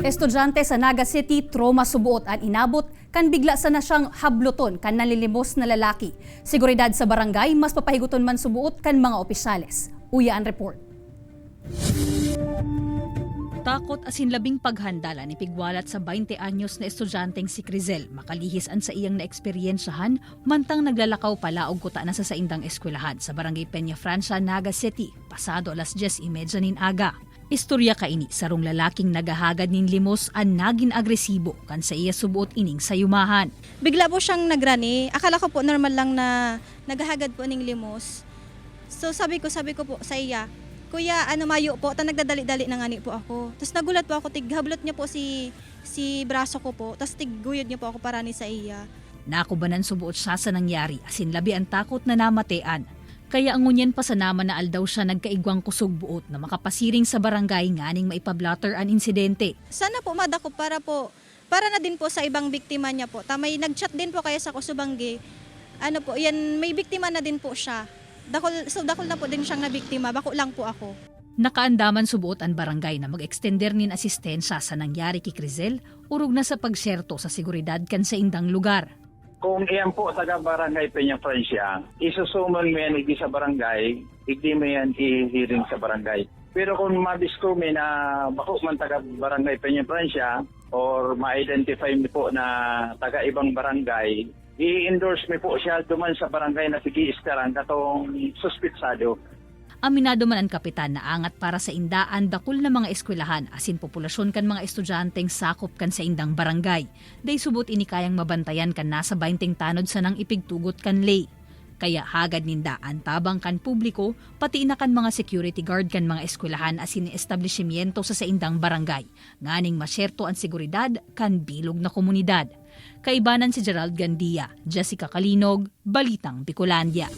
Estudyante sa Naga City, trauma subuot ang inabot kan bigla sa na siyang habluton kan nalilimos na lalaki. Seguridad sa barangay, mas papahiguton man subuot kan mga opisyales. Uya ang report. Takot asin labing paghandala ni pigwalat sa 20 anyos na estudyanteng si Crizel makalihis an sa iyang naeksperyensyahan mantang naglalakaw pala og kuta na sa saindang eskwelahan sa Barangay Peña Francia, Naga City, pasado alas 10:30 nin aga. Istorya kaini sarong lalaking nagahagad nin limos an nagin agresibo kan sa iya subuot ining sayumahan. Bigla po siyang nagrani. Akala ko po normal lang na naghahagad po ning limos. So sabi ko po sa iya, "Kuya, mayo po, nagdadali-dali na ngani po ako." Tapos nagulat po ako, tighablot niya po si braso ko po, tapos tigguyod niya po ako parani sa iya. Nakubanan subuot siya sa nangyari asin labi ang takot na namatean. Kaya ang ngunyan pa sa naman na aldaw siya nagkaigwang kusog buot na makapasiring sa barangay nganing maipablatter ang insidente. Sana po madako para na din po sa ibang biktima niya po. Tamay nag-chat din po kaya sa Kusubanggi. Yan may biktima na din po siya. Dakol na po din siyang nabiktima, bako lang po ako. Nakaandaman subuot ang barangay na mag-extender nin asistensya sa nangyari kay Crizel, urog na sa pagserto sa seguridad kan sa indang lugar. Kung iyan po taga Barangay Peña Francia, isusuman mo yan hindi sa barangay, hindi mo yan i-hearing sa barangay. Pero kung madiskume na bako man taga Barangay Peña Francia or ma-identify mo po na taga ibang barangay, i-endorse mo po siya duman sa barangay na sige-istaran katong suspitsado. Aminado man ang kapitan na angat para sa indaan dakol na mga eskwelahan asin populasyon kan mga estudyanteng sakop kan sa indang barangay. Day subot ini kayang mabantayan kan nasa 20 tanod sa nang ipigtugot kan lay. Kaya hagad nindaan tabang kan publiko pati na kan mga security guard kan mga eskwelahan asin establishmento sa indang barangay. Nganing masyerto ang seguridad kan bilog na komunidad. Kaibanan si Gerald Gandia, Jessica Kalinog, Balitang Bicolandia.